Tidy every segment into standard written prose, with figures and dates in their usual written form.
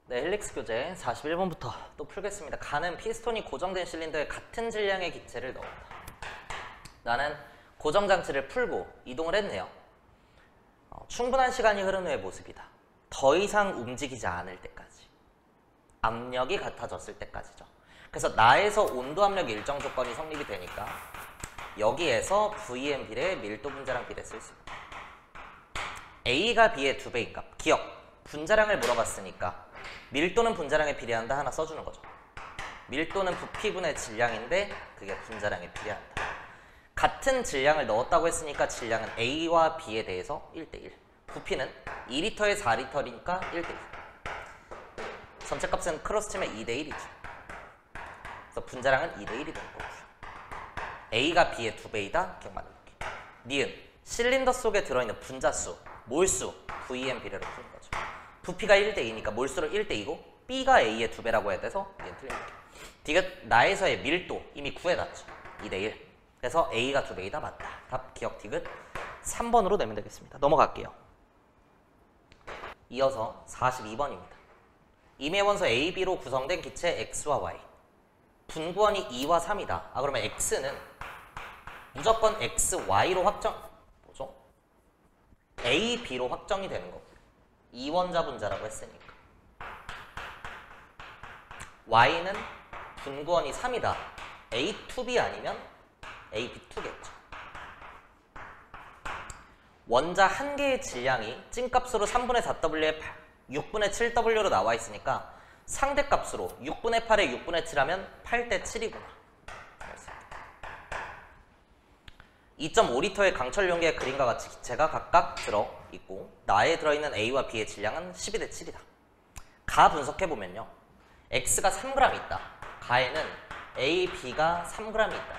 네, 헬릭스 교재 41번부터 또 풀겠습니다. 가는 피스톤이 고정된 실린더에 같은 질량의 기체를 넣었다. 나는 고정장치를 풀고 이동을 했네요. 충분한 시간이 흐른 후의 모습이다. 더 이상 움직이지 않을 때까지. 압력이 같아졌을 때까지죠. 그래서 나에서 온도 압력 일정 조건이 성립이 되니까 여기에서 VM 비례 밀도 분자량 비례 쓸 수 있다. A가 B의 2배인 값. 기억, 분자량을 물어봤으니까 밀도는 분자량에 비례한다 하나 써주는 거죠. 밀도는 부피분의 질량인데 그게 분자량에 비례한다. 같은 질량을 넣었다고 했으니까 질량은 A와 B에 대해서 1대1. 부피는 2리터에 4리터니까 1대1. 전체값은 크로스 치면 2대1이죠. 그래서 분자량은 2대1이 되는 거고요. A가 B의 2배이다. 기억 만들게. 니은, 실린더 속에 들어있는 분자수, 몰수, VM 비례로 푸는 거죠. 부피가 1대2니까 몰수로 1대2고 B가 A의 2배라고 해야 돼서 얘는 틀립니다. 디귿, 나에서의 밀도 이미 구해놨죠. 2대1. 그래서 A가 2배이다. 맞다. 답 기억 디귿 3번으로 내면 되겠습니다. 넘어갈게요. 이어서 42번입니다. 임의 원소 A, B로 구성된 기체 X와 Y. 분구원이 2와 3이다. 그러면 X는 무조건 X, Y로 뭐죠? A, B로 확정이 되는 거고요. 이원자 분자라고 했으니까. Y는 분구원이 3이다. A2B 아니면 AB2겠죠. 원자 한 개의 질량이 찐값으로 3분의 4W에 6분의 7W로 나와 있으니까 상대값으로 6분의 8에 6분의 7 하면 8대 7이구나. 2.5리터의 강철 용기의 그림과 같이 기체가 각각 들어있고 나에 들어있는 A와 B의 질량은 12대 7이다. 가 분석해보면요. X가 3g 있다. 가에는 A, B가 3g이 있다.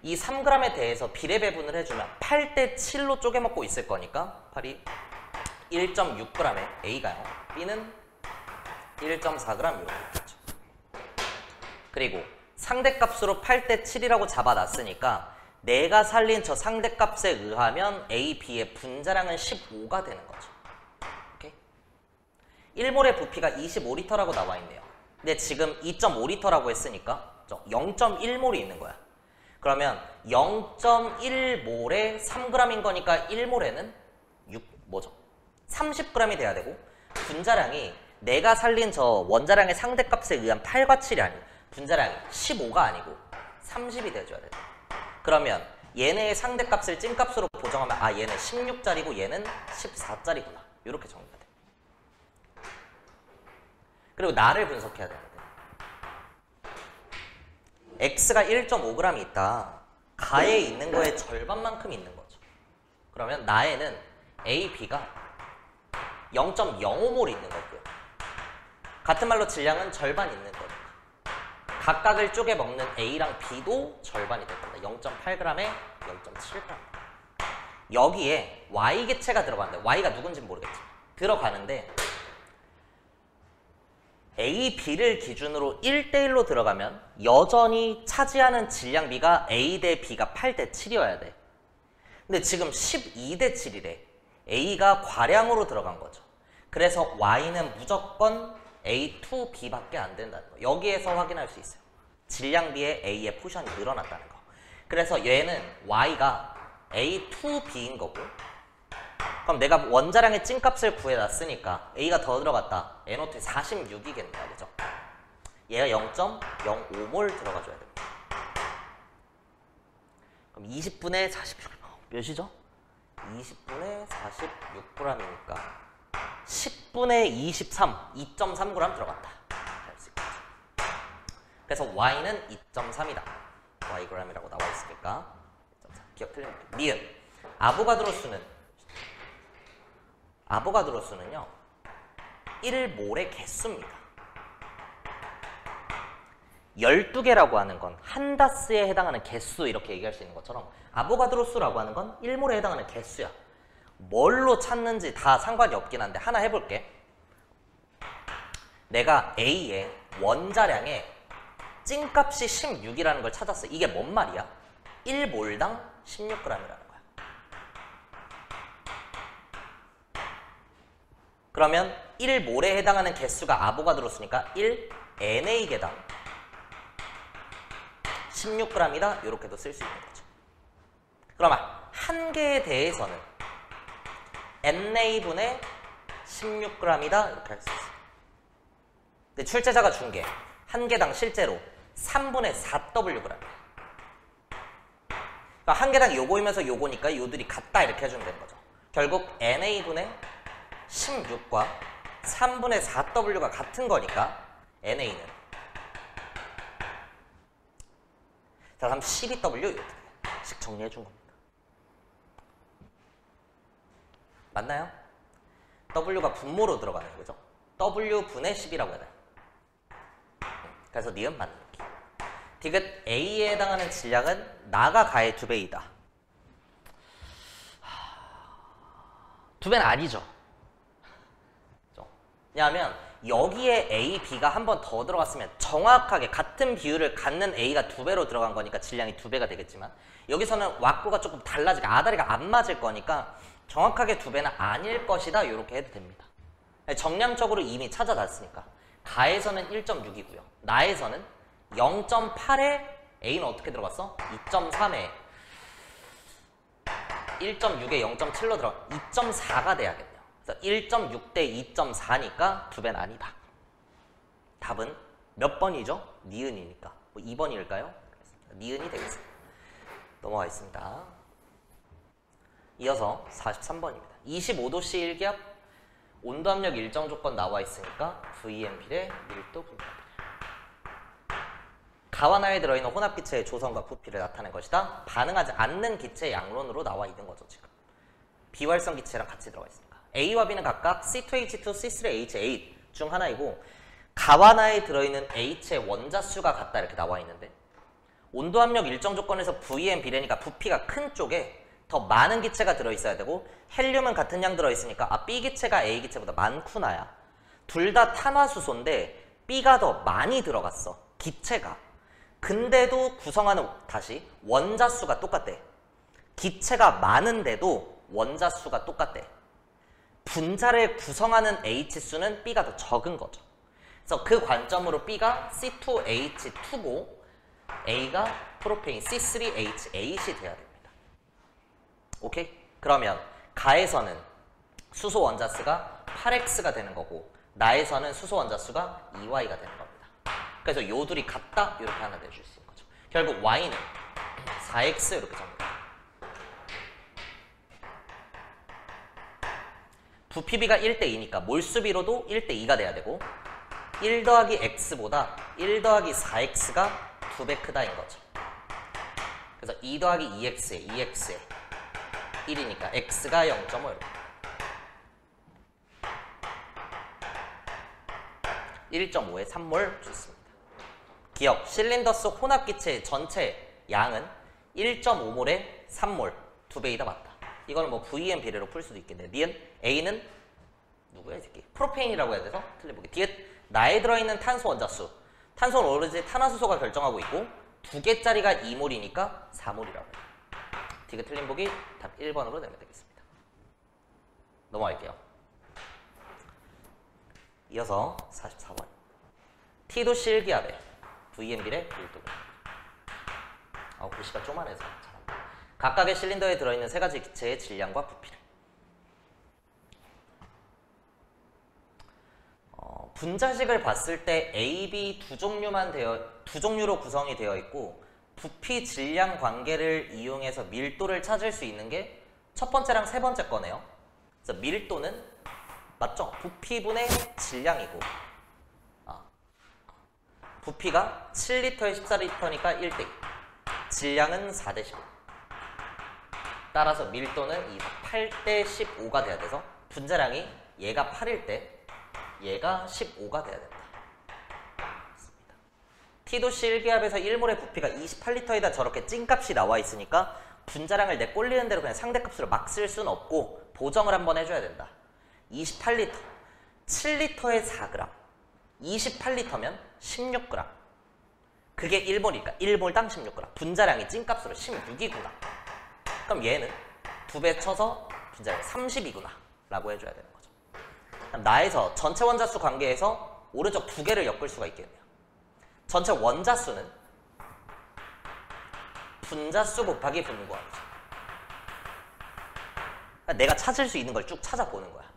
이 3g에 대해서 비례 배분을 해주면 8대 7로 쪼개먹고 있을 거니까 8이 1.6g에 A가요. B는 1.4g 이렇게 있죠. 그리고 상대값으로 8대 7이라고 잡아놨으니까 내가 살린 저 상대값에 의하면 A, B의 분자량은 15가 되는 거죠. 오케이? 1몰의 부피가 25리터라고 나와 있네요. 근데 지금 2.5리터라고 했으니까 0.1몰이 있는 거야. 그러면 0.1몰에 3g인 거니까 1몰에는 30g이 돼야 되고 분자량이 내가 살린 저 원자량의 상대값에 의한 8과 7이 아니고 분자량이 15가 아니고 30이 돼줘야 돼. 그러면 얘네의 상대값을 찐값으로 보정하면 얘는 16짜리고 얘는 14짜리구나. 이렇게 정리가 돼. 그리고 나를 분석해야 되는데 X가 1.5g이 있다. 가에 있는 거의 절반만큼 있는 거죠. 그러면 나에는 A, B가 0.05몰 있는 거고요. 같은 말로 질량은 절반 있는 거니까. 각각을 쪼개 먹는 A랑 B도 절반이 될 겁니다. 0.8g에 0.7g. 여기에 Y 개체가 들어가는데 Y가 누군지는 모르겠지. 들어가는데 A, B를 기준으로 1대1로 들어가면 여전히 차지하는 질량비가 A 대 B가 8대 7이어야 돼. 근데 지금 12대 7이래. A가 과량으로 들어간 거죠. 그래서 Y는 무조건 A2B밖에 안 된다는 거. 여기에서 확인할 수 있어요. 질량비에 A의 포션이 늘어났다는 거. 그래서 얘는 Y가 A2B인 거고 그럼 내가 원자량의 찐값을 구해놨으니까 A가 더 들어갔다. NO2에 46이겠네요. 그죠? 얘가 0.05몰 들어가줘야 됩니다. 그럼 20분의 46 몇이죠? 20분의 46g이니까 10분의 23, 2.3g 들어갔다. 그래서 Y는 2.3이다. Yg이라고 나와 있으니까 2.3. 기억 틀립니다. 니은 아보가드로 수는요 1몰의 개수입니다. 12개라고 하는 건 한 다스에 해당하는 개수 이렇게 얘기할 수 있는 것처럼 아보가드로 수라고 하는 건 1몰에 해당하는 개수야. 뭘로 찾는지 다 상관이 없긴 한데 하나 해볼게. 내가 A의 원자량의 찐값이 16이라는 걸 찾았어. 이게 뭔 말이야? 1몰당 16g이라는 거야. 그러면 1몰에 해당하는 개수가 아보가드로수니까 1NA개당 16g이다. 이렇게도 쓸 수 있는 거죠. 그러면 한 개에 대해서는 NA분의 16g이다. 이렇게 할 수 있어요. 근데 출제자가 준 게 한 개당 실제로 3분의 4Wg. 그러니까 한 개당 요거이면서 요거니까 요들이 같다 이렇게 해주면 되는 거죠. 결국 NA분의 16과 3분의 4W가 같은 거니까 NA는 자, 그럼 12W 이렇게 식 정리해 준 겁니다. 맞나요? W가 분모로 들어가는 거죠. W분의 10이라고 해야 돼요. 그래서 니은 맞는 느낌. 디귿 A에 해당하는 질량은 나가 가의 2배이다. 2배는 아니죠. 왜냐하면 여기에 A, B가 한 번 더 들어갔으면 정확하게 같은 비율을 갖는 A가 2배로 들어간 거니까 질량이 2배가 되겠지만 여기서는 왁구가 조금 달라지게 아다리가 안 맞을 거니까 정확하게 2배는 아닐 것이다. 이렇게 해도 됩니다. 정량적으로 이미 찾아놨으니까 가에서는 1.6이고요. 나에서는 0.8에 A는 어떻게 들어갔어? 2.3에 1.6에 0.7로 들어가 2.4가 돼야겠네요. 그래서 1.6 대 2.4니까 2배는 아니다. 답은 몇 번이죠? 니은이니까. 뭐 2번일까요? 니은이 되겠습니다. 넘어가겠습니다. 이어서 43번입니다. 25도씨 일기압 온도압력 일정 조건 나와 있으니까 VMP의 밀도 분포합니다. 가와나에 들어있는 혼합기체의 조성과 부피를 나타낸 것이다. 반응하지 않는 기체 양론으로 나와 있는 거죠. 지금 비활성 기체랑 같이 들어가 있으니까 A와 B는 각각 C2H2, C3H8 중 하나이고 가와나에 들어있는 H의 원자수가 같다 이렇게 나와 있는데 온도압력 일정 조건에서 VM, B래니까 부피가 큰 쪽에 더 많은 기체가 들어있어야 되고 헬륨은 같은 양 들어있으니까 B 기체가 A 기체보다 많구나야. 둘 다 탄화수소인데 B가 더 많이 들어갔어. 기체가. 근데도 구성하는 다시 원자수가 똑같대. 기체가 많은데도 원자수가 똑같대. 분자를 구성하는 H수는 B가 더 적은 거죠. 그래서 그 관점으로 B가 C2H2고 A가 프로페인 C3H8이 돼야 됩니다. 오케이? 그러면 가에서는 수소 원자수가 8X가 되는 거고 나에서는 수소 원자수가 2Y가 되는 겁니다. 그래서 요 둘이 같다 이렇게 하나 내줄 수 있는 거죠. 결국 Y는 4X 이렇게 적니다. 부피비가 1대2니까 몰수비로도 1대2가 돼야 되고 1 더하기 X보다 1 더하기 4X가 2배 크다인 거죠. 그래서 2 더하기 2X에 2X에 1이니까 X가 0.5 이렇게 1.5에 3몰 좋습니다. 기억, 실린더 속 혼합기체의 전체 양은 1.5몰에 3몰 2배이다 맞다. 이거는 뭐 VM 비례로 풀 수도 있겠네. 니은 A는 누구야 이 새끼? 프로페인이라고 해야 돼서 틀려보기. 뒤에 나에 들어있는 탄소 원자수. 탄소는 오로지 탄화수소가 결정하고 있고 2개짜리가 2몰이니까 4몰이라고 해요. 디귿 틀린 보기 답 1번으로 내면 되겠습니다. 넘어갈게요. 이어서 44번. T도씨 일기압에 VMB의 밀도. 글씨가 쪼만해서 잘합니다. 각각의 실린더에 들어있는 세 가지 기체의 질량과 부피를. 분자식을 봤을 때 A, B 두 종류로 구성이 되어 있고 부피 질량 관계를 이용해서 밀도를 찾을 수 있는 게 첫 번째랑 세 번째 거네요. 그래서 밀도는 맞죠? 부피분의 질량이고 부피가 7리터에 14리터니까 1대2 질량은 4대15 따라서 밀도는 8대 15가 돼야 돼서 분자량이 얘가 8일 때 얘가 15가 돼야 된다. T도씨 일기압에서 1몰의 부피가 28리터에다 저렇게 찐값이 나와 있으니까 분자량을 내 꼴리는 대로 그냥 상대값으로 막 쓸 수는 없고 보정을 한번 해줘야 된다. 28리터 7리터에 4g 28리터면 16g 그게 1몰이니까 1몰당 16g 분자량이 찐값으로 16이구나. 그럼 얘는 2배 쳐서 분자량이 30이구나 라고 해줘야 되는 거죠. 나에서 전체 원자수 관계에서 오른쪽 두 개를 엮을 수가 있겠네요. 전체 원자수는 분자수 곱하기 분모하기죠. 그러니까 내가 찾을 수 있는 걸 쭉 찾아보는 거야.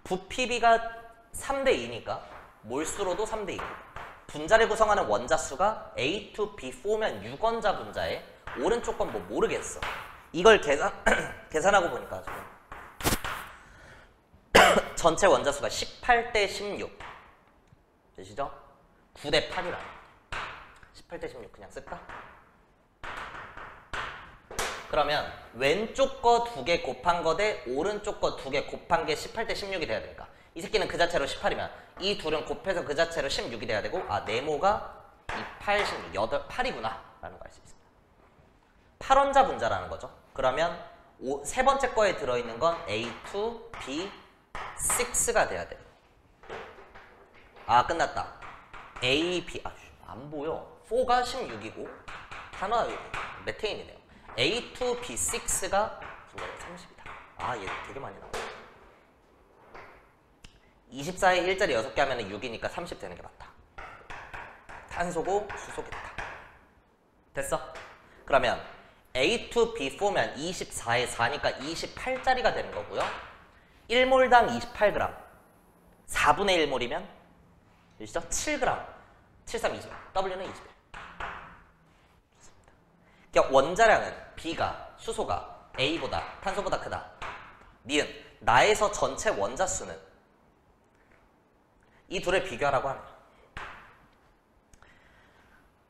부피비가 3대 2니까 몰수로도 3대 2고 분자를 구성하는 원자수가 A2B4면 6원자 분자에 오른쪽 건 뭐 모르겠어. 이걸 계산하고 보니까 지금 전체 원자수가 18대 16 되시죠? 9대 8이라 18대 16 그냥 쓸까? 그러면 왼쪽 거 2개 곱한 거 대 오른쪽 거 2개 곱한 게 18대 16이 돼야 되니까 이 새끼는 그 자체로 18이면 이 둘은 곱해서 그 자체로 16이 돼야 되고 아 네모가 28, 16, 8이구나 라는 걸 알 수 있습니다. 8원자 분자라는 거죠. 그러면 세 번째 거에 들어있는 건 A2, B6가 돼야 돼요. 아 끝났다. A, B 안 보여. 4가 16이고 하나 메테인이네요. A2, B6가 30이다. 아 얘 되게 많이 나와. 24에 1자리 6개 하면 6이니까 30 되는 게 맞다. 탄소고 수소겠다. 됐어? 그러면 A2B4면 24에 4니까 28짜리가 되는 거고요. 1몰당 28g 4분의 1몰이면 되시죠? 7g 73, 21 W는 21 좋습니다. 그러니까 원자량은 B가 수소가 A보다 탄소보다 크다. 니은 나에서 전체 원자수는 이 둘을 비교하라고 하네요.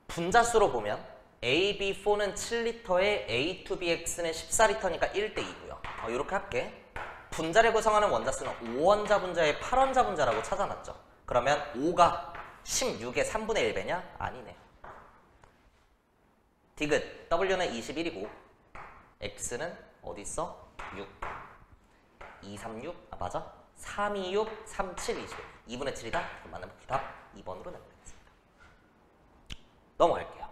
분자수로 보면 AB4는 7L에 A2BX는 14L니까 1대2고요. 이렇게 할게. 분자를 구성하는 원자수는 5원자 분자의 8원자 분자라고 찾아놨죠. 그러면 5가 16의 3분의 1배냐? 아니네요. 디귿 W는 21이고 X는 어디 있어? 6 2, 3, 6 맞아? 3, 2, 6, 3, 7, 21 2분의 7이다? 맞는 복귀 답 2번으로 내보내겠습니다. 넘어갈게요.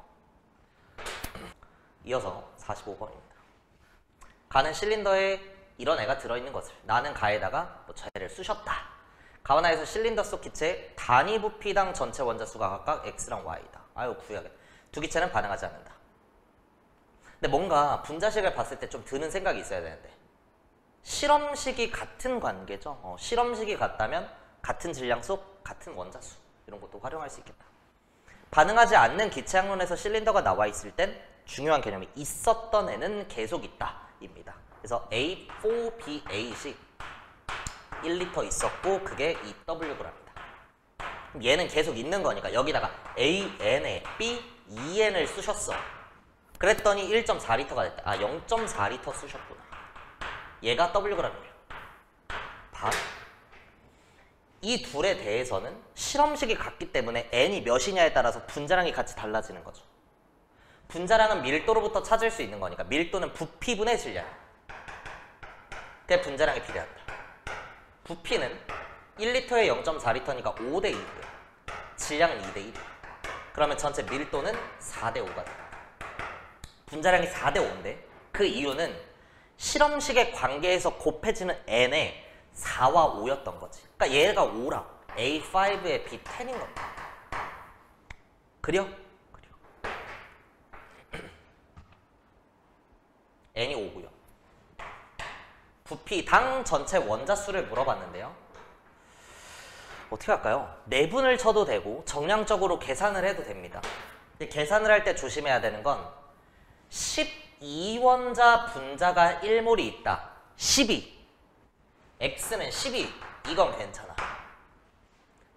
이어서 45번입니다. 가는 실린더에 이런 애가 들어있는 것을 나는 가에다가 뭐 쟤를 쑤셨다. 가원하에서 실린더 속 기체의 단위 부피당 전체 원자수가 각각 X랑 Y다. 아유 구해야겠다. 두 기체는 반응하지 않는다. 근데 뭔가 분자식을 봤을 때 좀 드는 생각이 있어야 되는데 실험식이 같은 관계죠. 실험식이 같다면 같은 질량 속 같은 원자수 이런 것도 활용할 수 있겠다. 반응하지 않는 기체 항론에서 실린더가 나와 있을 땐 중요한 개념이 있었던 애는 계속 있다 입니다. 그래서 A4B8이 1L 있었고 그게 2Wg입니다. 얘는 계속 있는 거니까 여기다가 AN에 B2N을 쑤셨어. 그랬더니 1.4L가 됐다. 아 0.4L 쑤셨구나. 얘가 Wg이에요. 바로 이 둘에 대해서는 실험식이 같기 때문에 N이 몇이냐에 따라서 분자량이 같이 달라지는 거죠. 분자량은 밀도로부터 찾을 수 있는 거니까 밀도는 부피분의 질량. 그게 분자량에 비례한다. 부피는 1L에 0.4L니까 5대 2고요. 질량은 2대 1. 그러면 전체 밀도는 4대 5가 됩니다. 분자량이 4대 5인데 그 이유는 실험식의 관계에서 곱해지는 N에 4와 5였던 거지. 그러니까 얘가 5라. A5의 B10인 겁니다. 그려? N이 5고요. 부피당 전체 원자수를 물어봤는데요. 어떻게 할까요? 내분을 쳐도 되고 정량적으로 계산을 해도 됩니다. 근데 계산을 할 때 조심해야 되는 건 12원자 분자가 1몰이 있다. 12. X는 12. 이건 괜찮아.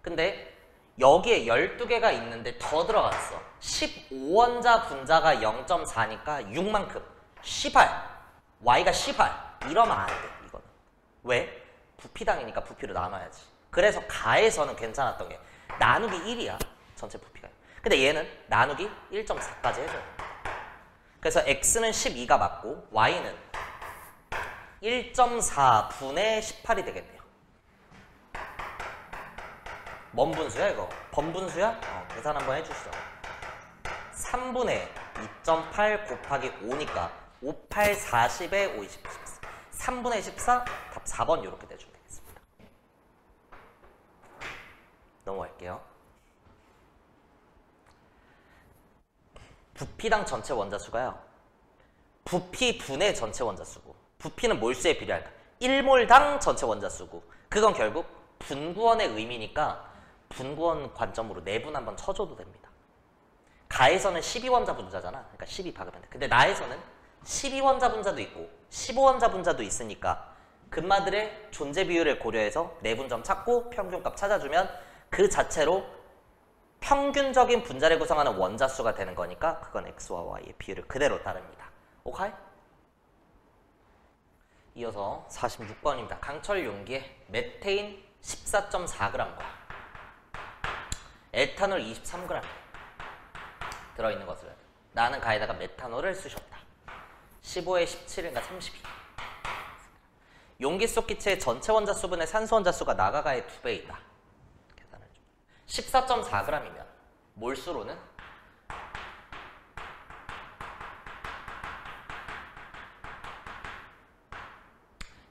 근데 여기에 12개가 있는데 더 들어갔어. 15원자 분자가 0.4니까 6만큼. 18. Y가 18. 이러면 안 돼. 이거는. 왜? 부피당이니까 부피로 나눠야지. 그래서 가에서는 괜찮았던 게 나누기 1이야. 전체 부피가. 근데 얘는 나누기 1.4까지 해줘요. 그래서 X는 12가 맞고 Y는 1.4분의 18이 되겠네요. 뭔 분수야 이거? 번분수야? 계산 한번 해주시죠. 3분의 2.8 곱하기 5니까 5, 8, 40에 5, 20, 14. 3분의 14, 답 4번 이렇게 내주면 되겠습니다. 넘어갈게요. 부피당 전체 원자수가요. 부피 분의 전체 원자수고, 부피는 몰수에 비례할까? 1몰당 전체 원자수고, 그건 결국 분구원의 의미니까 분구원 관점으로 내분 한번 쳐줘도 됩니다. 가에서는 12원자 분자잖아. 그러니까 12 박으면 돼. 근데 나에서는 12원자 분자도 있고 15원자 분자도 있으니까 금마들의 존재 비율을 고려해서 내분점 찾고 평균값 찾아주면 그 자체로 평균적인 분자를 구성하는 원자수가 되는 거니까 그건 x와 y의 비율을 그대로 따릅니다. 오케이? 이어서 46번입니다. 강철 용기에 메테인 14.4g과 에탄올 23g 들어있는 것을 나는 가에다가 메탄올을 쑤셨다. 15에 17인가 32. 용기 속 기체의 전체 원자수분의 산소 원자수가 나가가의 2배이다. 계산을 좀. 14.4g이면 몰수로는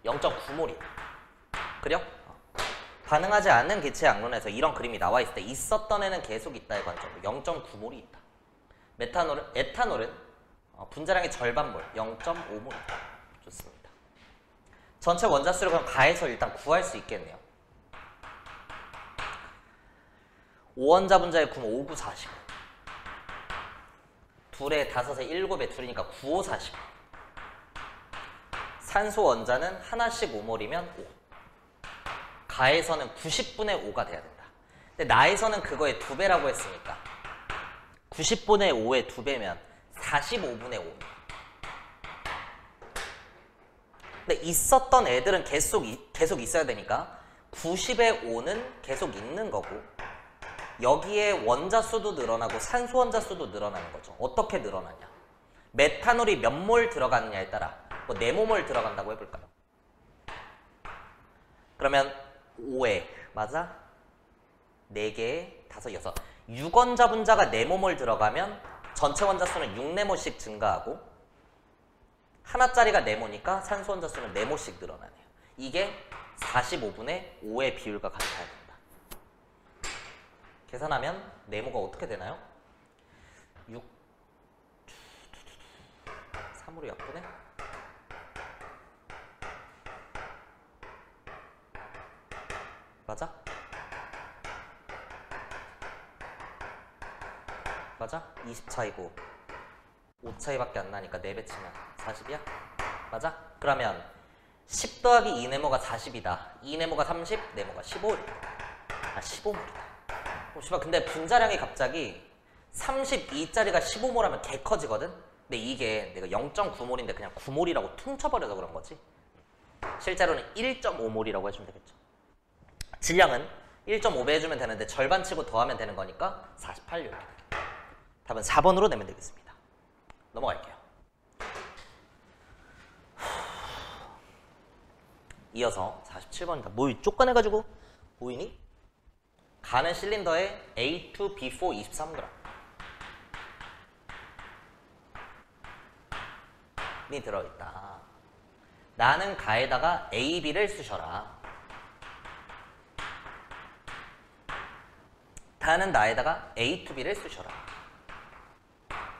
0.9몰이다. 그려? 반응하지 않는 기체의 양론에서 이런 그림이 나와 있을 때 있었던 애는 계속 있다의 관점으로 0.9몰이 있다. 에탄올은 분자량의 절반몰, 0.5몰이다. 좋습니다. 전체 원자수를 그럼 가해서 일단 구할 수 있겠네요. 5원자 분자의 9, 5, 9, 40. 둘에 5에 7에 둘이니까 9, 5, 40. 산소 원자는 하나씩 5몰이면 5. 가에서는 90분의 5가 돼야 된다. 근데 나에서는 그거의 2배라고 했으니까 90분의 5의 2배면 45분의 5. 근데 있었던 애들은 계속 있어야 되니까 90의 5는 계속 있는 거고 여기에 원자수도 늘어나고 산소 원자수도 늘어나는 거죠. 어떻게 늘어나냐? 메탄올이 몇 몰 들어가느냐에 따라 뭐 네모몰 들어간다고 해볼까요? 그러면 5에 맞아? 4개에 5, 6. 6원자 분자가 네모몰 들어가면 전체 원자수는 6네모씩 증가하고 하나짜리가 네모니까 산소 원자수는 네모씩 늘어나네요. 이게 45분의 5의 비율과 같아야 된다. 계산하면 네모가 어떻게 되나요? 6 3으로 약분해? 맞아? 맞아? 20 차이고 5 차이밖에 안 나니까 4배 치면 40이야? 맞아? 그러면 10 더하기 2네모가 40이다. 2네모가 30, 네모가 15입니다. 아 15몰이다. 근데 분자량이 갑자기 32짜리가 15몰 하면 개 커지거든? 근데 이게 내가 0.9몰인데 그냥 9몰이라고 퉁쳐버려서 그런 거지. 실제로는 1.5몰이라고 해주면 되겠죠. 질량은 1.5배 해주면 되는데 절반 치고 더하면 되는 거니까 48 이렇게 되겠다. 답은 4번으로 내면 되겠습니다. 넘어갈게요. 이어서 47번입니다. 뭐 쫓겨내가지고 보이니? 가는 실린더에 A2B4 23g 이 들어있다. 나는 가에다가 AB를 쑤셔라. 다는 나에다가 A2B를 쑤셔라.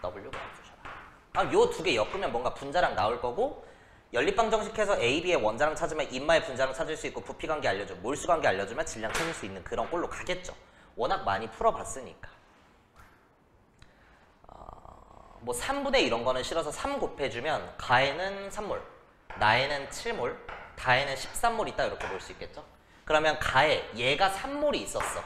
W가 쑤셔라. 요 두 개 엮으면 뭔가 분자량 나올 거고 연립방 정식해서 AB의 원자량 찾으면 인마의 분자량 찾을 수 있고 부피 관계 알려주면 몰수 관계 알려주면 질량 찾을 수 있는 그런 꼴로 가겠죠. 워낙 많이 풀어봤으니까. 뭐 3분의 이런 거는 싫어서 3 곱해주면 가에는 3몰, 나에는 7몰, 다에는 13몰 있다 이렇게 볼 수 있겠죠. 그러면 가에 얘가 3몰이 있었어.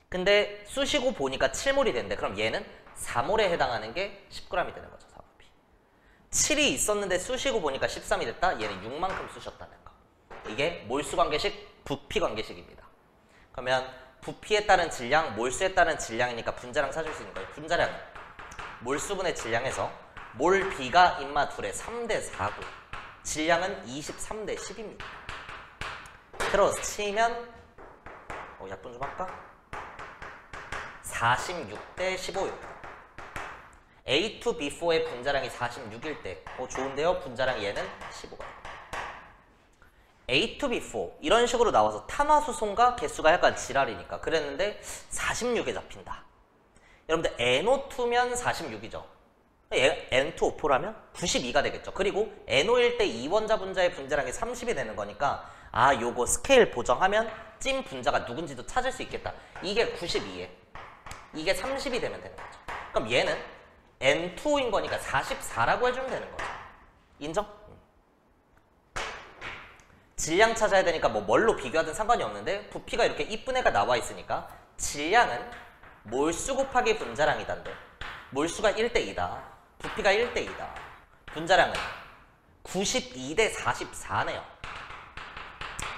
근데 쑤시고 보니까 7몰이 된대. 그럼 얘는 4몰에 해당하는 게 10g이 되는 거죠. 4부피. 7이 있었는데 쑤시고 보니까 13이 됐다. 얘는 6만큼 쑤셨다는 거. 이게 몰수 관계식, 부피 관계식입니다. 그러면 부피에 따른 질량, 몰수에 따른 질량이니까 분자량 찾을 수 있는 거예요. 분자량은 몰수분의 질량에서 몰 B가 인마 둘에 3대 4고 질량은 23대 10입니다. 틀어서 치면 약분 좀 할까? 46대 15입니다. A2B4의 분자량이 46일 때 좋은데요? 분자량 얘는 15가 A to B4 이런 식으로 나와서 탄화수송과 개수가 약간 지랄이니까 그랬는데 46에 잡힌다. 여러분들 NO2면 46이죠. N2O4라면 92가 되겠죠. 그리고 NO일 때 2원자 분자의 분자량이 30이 되는 거니까 아 요거 스케일 보정하면 찐 분자가 누군지도 찾을 수 있겠다. 이게 92에 이게 30이 되면 되는 거죠. 그럼 얘는 N2O인 거니까 44라고 해주면 되는 거죠. 인정? 질량 찾아야 되니까 뭐 뭘로 비교하든 상관이 없는데 부피가 이렇게 이쁜 애가 나와 있으니까 질량은 몰수 곱하기 분자량이단데 몰수가 1대2다. 부피가 1대2다. 분자량은 92대 44네요.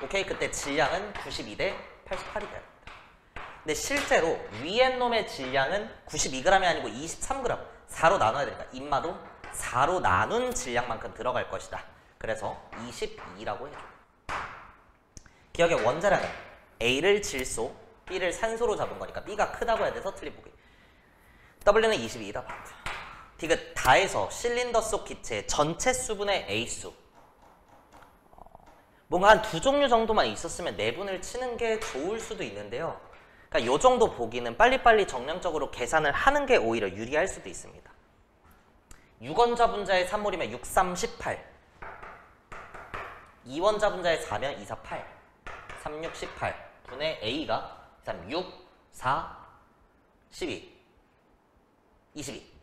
오케이? 그때 질량은 92대 88이 돼야 됩니다. 근데 실제로 위에 놈의 질량은 92g이 아니고 23g. 4로 나눠야 되니까 인마도 4로 나눈 질량만큼 들어갈 것이다. 그래서 22라고 해줘. 기억의 원자량은 A를 질소, B를 산소로 잡은 거니까 B가 크다고 해야 돼서 틀린 보기. W는 22다. 디귿 다해서 실린더 속 기체의 전체 수분의 A수. 뭔가 한 두 종류 정도만 있었으면 내분을 치는 게 좋을 수도 있는데요. 그러니까 요 정도 보기는 빨리빨리 정량적으로 계산을 하는 게 오히려 유리할 수도 있습니다. 6원자 분자의 3몰이면 6, 3, 18. 2원자 분자의 4면 2, 4, 8. 3, 6, 18 분의 A가 3, 6, 4, 12 22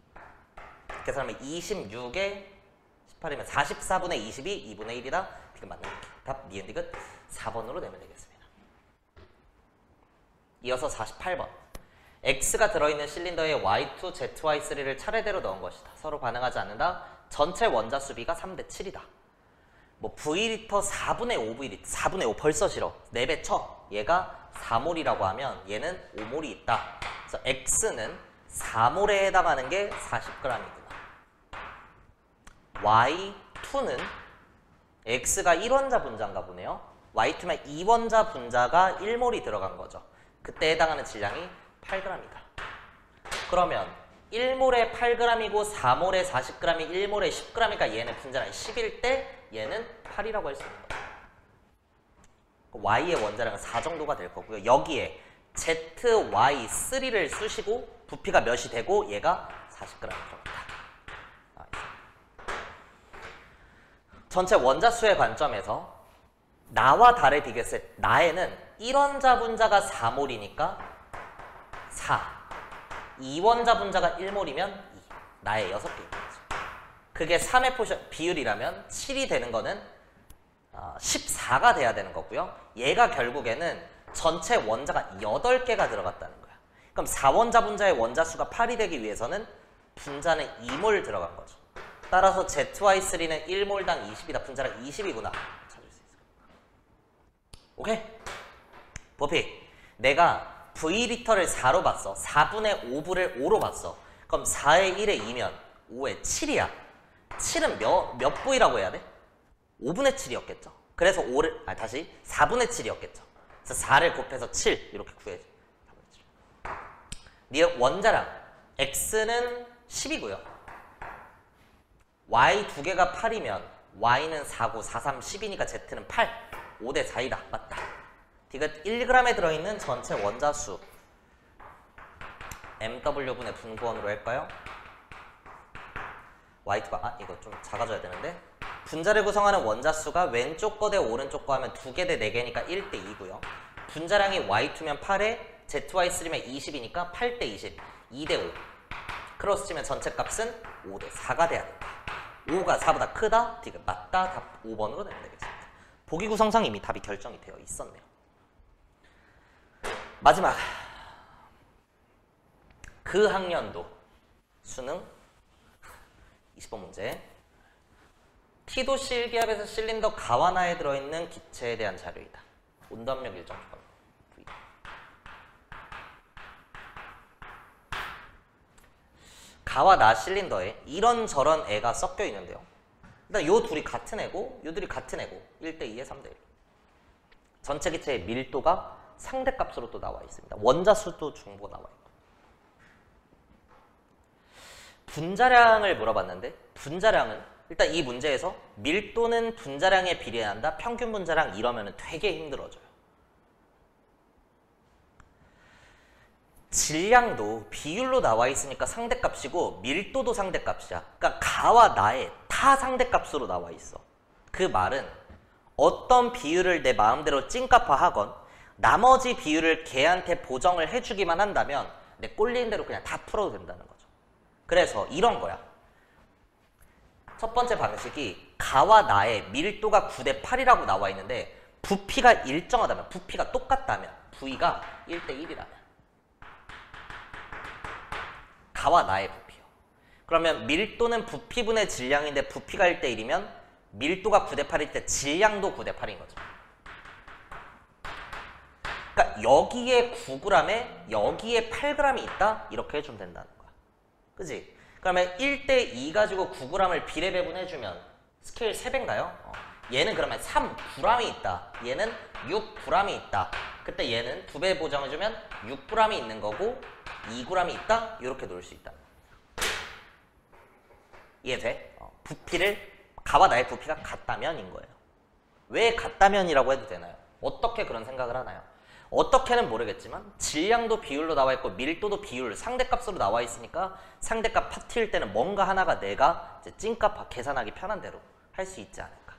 계산하면 26에 18이면 44분의 22 2분의 1이다. 디귿 맞는 답 니은 디귿 4번으로 내면 되겠습니다. 이어서 48번 X가 들어있는 실린더에 Y2, ZY3를 차례대로 넣은 것이다. 서로 반응하지 않는다. 전체 원자 수비가 3대 7이다. 뭐 V리터 4분의 5V리터 4분의 5 벌써 싫어. 4배 쳐. 얘가 4몰이라고 하면 얘는 5몰이 있다. 그래서 X는 4몰에 해당하는 게 40g이구나. Y2는 X가 1원자 분자인가 보네요. Y2면 2원자 분자가 1몰이 들어간 거죠. 그때 해당하는 질량이 8g이다. 그러면 1몰에 8g이고 4몰에 40g이 1몰에 10g이니까 얘는 분자량이 10일 때 얘는 8이라고 할 수 있는 거예요. Y의 원자량은 4 정도가 될 거고요. 여기에 ZY3를 쓰시고 부피가 몇이 되고 얘가 40g 들어간다. 전체 원자수의 관점에서 나와 달의 비교했을 나에는 1원자 분자가 4몰이니까 4 2원자 분자가 1몰이면 2 나의 6개인 거죠. 그게 3의 포션 비율이라면 7이 되는 거는 14가 돼야 되는 거고요. 얘가 결국에는 전체 원자가 8개가 들어갔다는 거야. 그럼 4원자 분자의 원자수가 8이 되기 위해서는 분자는 2몰 들어간 거죠. 따라서 ZY3는 1몰당 20이다. 분자량 20이구나. 찾을 수 있을 거야. 오케이? 부피. 내가 V리터를 4로 봤어. 4분의 5분을 5로 봤어. 그럼 4의 1에 2면 5의 7이야. 7은 몇 V라고 해야 돼? 5분의 7이었겠죠. 그래서 5를 다시 4분의 7이었겠죠. 그래서 4를 곱해서 7 이렇게 구해야지. 네 원자량 X는 10이고요. Y 두 개가 8이면 Y는 4고 4, 3, 10이니까 Z는 8. 5대 4이다. 맞다. 디귿 1g에 들어있는 전체 원자수 MW분의 분구원으로 할까요? Y2가 이거 좀 작아져야 되는데 분자를 구성하는 원자수가 왼쪽 거 대 오른쪽 거 하면 2개 대 4개니까 1대 2고요. 분자량이 Y2면 8에 ZY3면 20이니까 8대 20, 2대 5. 크로스 치면 전체 값은 5대 4가 돼야 된다. 5가 4보다 크다? 디귿 맞다. 답 5번으로 내면 되겠습니다. 보기 구성상 이미 답이 결정이 되어 있었네요. 마지막 그 학년도 수능 20번 문제 T도 실기압에서 실린더 가와나에 들어있는 기체에 대한 자료이다. 온도압력 일정 조건 V. 가와나 실린더에 이런저런 애가 섞여 있는데요. 일단 요 둘이 같은 애고 요 둘이 같은 애고 1대 2에 3대 1. 전체 기체의 밀도가 상대값으로 또 나와 있습니다. 원자수도 중보가 나와 있고. 분자량을 물어봤는데 분자량은 일단 이 문제에서 밀도는 분자량에 비례한다. 평균 분자량 이러면 되게 힘들어져요. 질량도 비율로 나와 있으니까 상대값이고 밀도도 상대값이야. 그러니까 가와 나의 다 상대값으로 나와 있어. 그 말은 어떤 비율을 내 마음대로 찐값화하건 나머지 비율을 걔한테 보정을 해주기만 한다면 내 꼴리는 대로 그냥 다 풀어도 된다는 거죠. 그래서 이런 거야. 첫 번째 방식이 가와 나의 밀도가 9대 8이라고 나와 있는데 부피가 일정하다면, 부피가 똑같다면, V가 1대 1이라면 가와 나의 부피요. 그러면 밀도는 부피분의 질량인데 부피가 1대 1이면 밀도가 9대 8일 때 질량도 9대 8인 거죠. 그러니까 여기에 9g에 여기에 8g이 있다? 이렇게 해주면 된다는 거야. 그지? 그러면 1대 2 가지고 9g을 비례 배분해주면 스케일 3배인가요? 얘는 그러면 3g이 있다. 얘는 6g이 있다. 그때 얘는 2배 보정해주면 6g이 있는 거고 2g이 있다? 이렇게 놓을 수 있다. 이해돼? 부피를, 가와 나의 부피가 같다면인 거예요. 왜 같다면이라고 해도 되나요? 어떻게 그런 생각을 하나요? 어떻게는 모르겠지만 질량도 비율로 나와 있고 밀도도 비율, 상대값으로 나와 있으니까 상대값 파트일 때는 뭔가 하나가 내가 이제 찐값 계산하기 편한 대로 할 수 있지 않을까.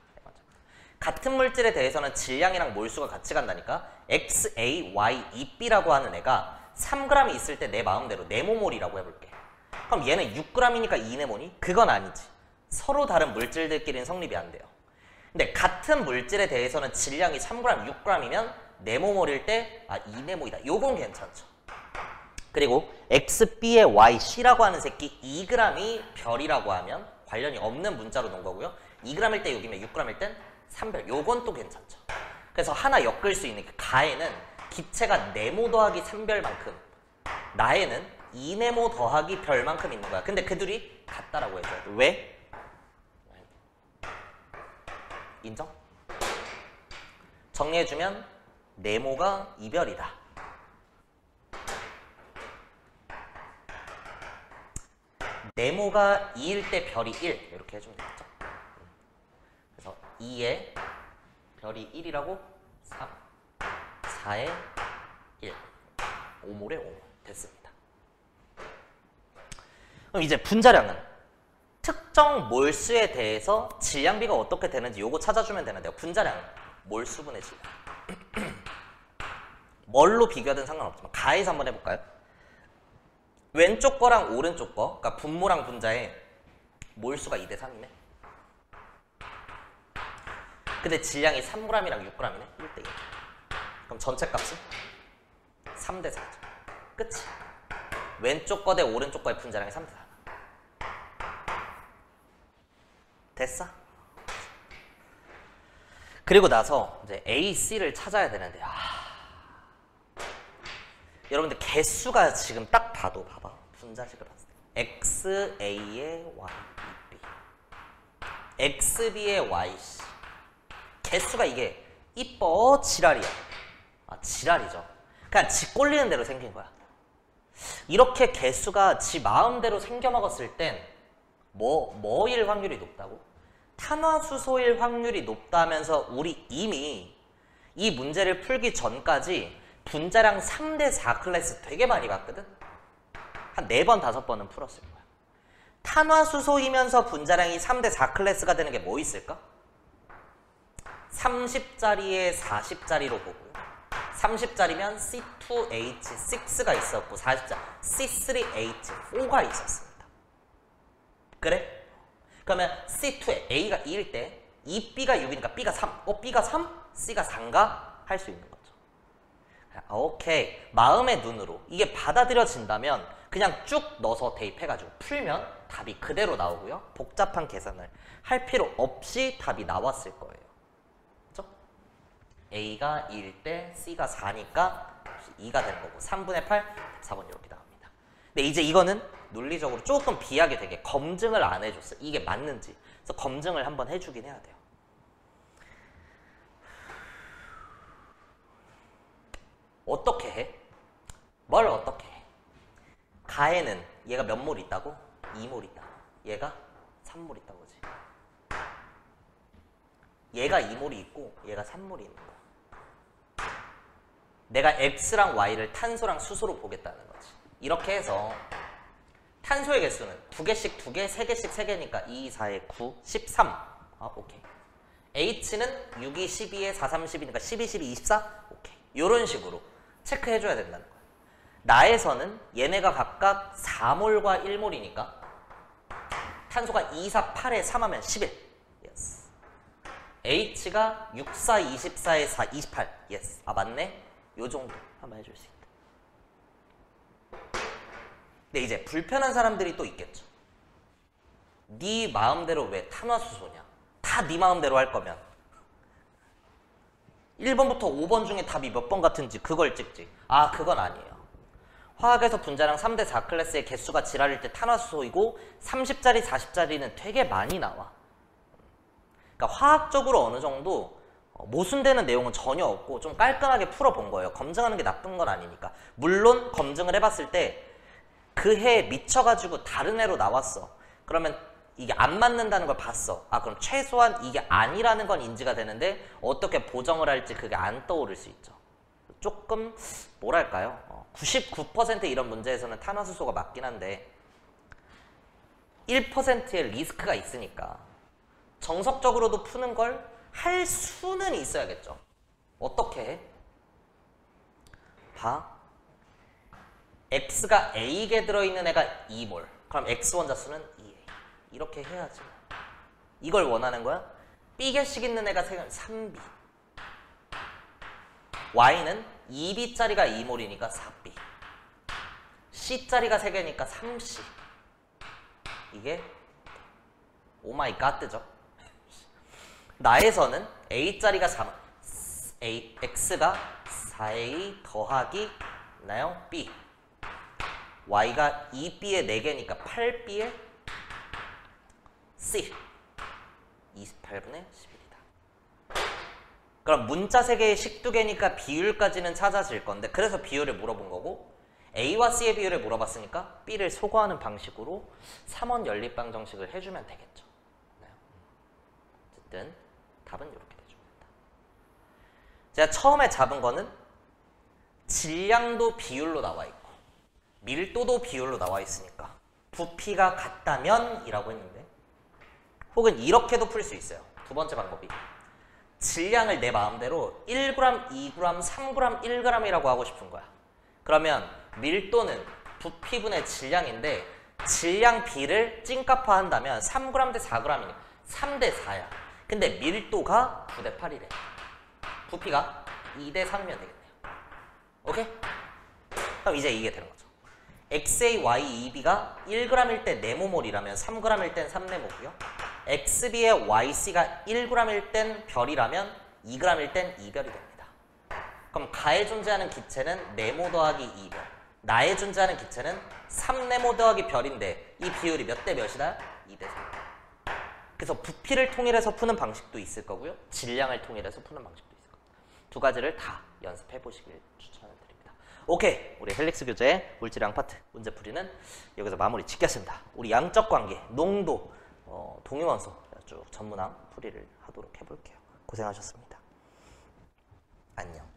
같은 물질에 대해서는 질량이랑 몰수가 같이 간다니까. XA, Y, EB라고 하는 애가 3g이 있을 때 내 마음대로 네모몰이라고 해볼게. 그럼 얘는 6g이니까 2네모니? 그건 아니지. 서로 다른 물질들끼리는 성립이 안 돼요. 근데 같은 물질에 대해서는 질량이 3g, 6g이면 네모몰일 때 2네모이다. 요건 괜찮죠. 그리고 XB의 YC라고 하는 새끼 2g이 별이라고 하면 관련이 없는 문자로 놓은 거고요. 2g일 때 여기면 6g일 땐 3별. 요건 또 괜찮죠. 그래서 하나 엮을 수 있는 가에는 기체가 네모 더하기 3별만큼, 나에는 2네모 더하기 별만큼 있는 거야. 근데 그 둘이 같다라고 해줘야 돼. 왜? 인정? 정리해주면 네모가 2별이다. 네모가 2일 때 별이 1 이렇게 해주면 되겠죠. 그래서 2에 별이 1이라고 3, 4에 1, 5몰에 5몰 됐습니다. 그럼 이제 분자량은 특정 몰수에 대해서 질량비가 어떻게 되는지 요거 찾아주면 되는데요. 분자량은 몰수분의 질량. 뭘로 비교하든 상관없지만 가에서 한번 해볼까요? 왼쪽 거랑 오른쪽 거, 그러니까 분모랑 분자에 몰수가 2대 3이네. 근데 질량이 3g이랑 6g이네. 1대 1. 그럼 전체 값은 3대 4죠. 끝이. 왼쪽 거 대 오른쪽 거의 분자량이 3대 4. 됐어? 그리고 나서 이제 A, C를 찾아야 되는데 여러분들 개수가 지금 딱 봐도 봐봐. 분자식을 봤을 때 X, A의 Y, B, X, B의 Y, C. 개수가 이게 이뻐 지랄이야. 지랄이죠. 그냥 지 꼴리는 대로 생긴 거야. 이렇게 개수가 지 마음대로 생겨 먹었을 땐 뭐일 확률이 높다고? 탄화수소일 확률이 높다면서 우리 이미 이 문제를 풀기 전까지 분자량 3대 4 클래스 되게 많이 봤거든? 한 4번, 5번은 풀었을 거야. 탄화수소이면서 분자량이 3대 4 클래스가 되는 게 뭐 있을까? 30짜리에 40짜리로 보고요. 30짜리면 C2H6가 있었고 40짜리 C3H4가 있었습니다. 그래? 그러면 C2에 A가 2일 때 2B가 6이니까 B가 3. B가 3? C가 4인가? 할 수 있는 거죠. 오케이. 마음의 눈으로 이게 받아들여진다면 그냥 쭉 넣어서 대입해가지고 풀면 답이 그대로 나오고요. 복잡한 계산을 할 필요 없이 답이 나왔을 거예요. 그렇죠? A가 2일 때 C가 4니까 2가 되는 거고 3분의 8, 4번 이렇게 나옵니다. 근데 이제 이거는 논리적으로 조금 비하게 되게 검증을 안 해줬어요. 이게 맞는지. 그래서 검증을 한번 해주긴 해야 돼요. 어떻게 해? 뭘 어떻게 해? 가에는 얘가 몇 몰 있다고? 2몰 있다. 얘가 3몰 있다고 그지? 얘가 2몰이 있고 얘가 3몰이 있는 거야. 내가 X랑 Y를 탄소랑 수소로 보겠다는 거지. 이렇게 해서 탄소의 개수는 2개씩 2개, 3개씩 3개니까 2, 4에 9, 13. 오케이. H는 6, 2, 12에 4, 3, 10이니까 12, 12, 24? 오케이. 요런 식으로 체크해줘야 된다는 거야. 나에서는 얘네가 각각 4몰과 1몰이니까 탄소가 2, 4, 8에 3하면 11. 예스. H가 6, 4, 24에 4, 28. 예스. 맞네? 요 정도 한번 해줄 수 있다. 근데 이제 불편한 사람들이 또 있겠죠. 네 마음대로 왜 탄화수소냐? 다 네 마음대로 할 거면 1번부터 5번 중에 답이 몇 번 같은지 그걸 찍지. 그건 아니에요. 화학에서 분자량 3대 4클래스의 개수가 지랄일 때 탄화수소이고 30짜리 40짜리는 되게 많이 나와. 그러니까 화학적으로 어느 정도 모순되는 내용은 전혀 없고 좀 깔끔하게 풀어본 거예요. 검증하는 게 나쁜 건 아니니까. 물론 검증을 해봤을 때 그 해에 미쳐가지고 다른 해로 나왔어. 그러면 이게 안 맞는다는 걸 봤어. 그럼 최소한 이게 아니라는 건 인지가 되는데 어떻게 보정을 할지 그게 안 떠오를 수 있죠. 조금 뭐랄까요? 99% 이런 문제에서는 탄화수소가 맞긴 한데 1%의 리스크가 있으니까 정석적으로도 푸는 걸 할 수는 있어야겠죠. 어떻게 해? 봐. X가 A개 들어있는 애가 2몰. 그럼 X 원자수는 2A. 이렇게 해야지. 이걸 원하는 거야? B개씩 있는 애가 3B. Y는 2B짜리가 2몰이니까 4B. C짜리가 3개니까 3C. 이게 오마이갓뜨죠. 나에서는 A짜리가 3, X가 4A 더하기 나요? B. Y가 2B에 4개니까 8B에 C. 28분의 11이다. 그럼 문자 3개에 식 2개니까 비율까지는 찾아질 건데 그래서 비율을 물어본 거고 A와 C의 비율을 물어봤으니까 B를 소거하는 방식으로 3원 연립방 정식을 해주면 되겠죠. 네. 어쨌든 답은 이렇게 돼줍니다. 제가 처음에 잡은 거는 질량도 비율로 나와 있고 밀도도 비율로 나와 있으니까 부피가 같다면 이라고 했는데 혹은 이렇게도 풀 수 있어요. 두 번째 방법이 질량을 내 마음대로 1g, 2g, 3g, 1g이라고 하고 싶은 거야. 그러면 밀도는 부피분의 질량인데 질량 비를 찐값화한다면 3g 대 4g이니까 3대 4야. 근데 밀도가 9대 8이래. 부피가 2대 3이면 되겠네요. 오케이? 그럼 이제 이게 되는 거죠. XA, Y, EB가 1g일 때 네모몰이라면 3g일 땐 3네모고요. XB의 YC가 1g일 땐 별이라면 2g일 땐 2별이 됩니다. 그럼 가에 존재하는 기체는 네모 더하기 2별. 나에 존재하는 기체는 3네모 더하기 별인데 이 비율이 몇 대 몇이다? 2대 3. 그래서 부피를 통일해서 푸는 방식도 있을 거고요. 질량을 통일해서 푸는 방식도 있을 거고요. 두 가지를 다 연습해 보시길 추천을 드립니다. 오케이, 우리 헬릭스 교재의 물질량 파트 문제풀이는 여기서 마무리 짓겠습니다. 우리 양적 관계, 농도, 동위원소 쭉 전문항 풀이를 하도록 해볼게요. 고생하셨습니다. 안녕.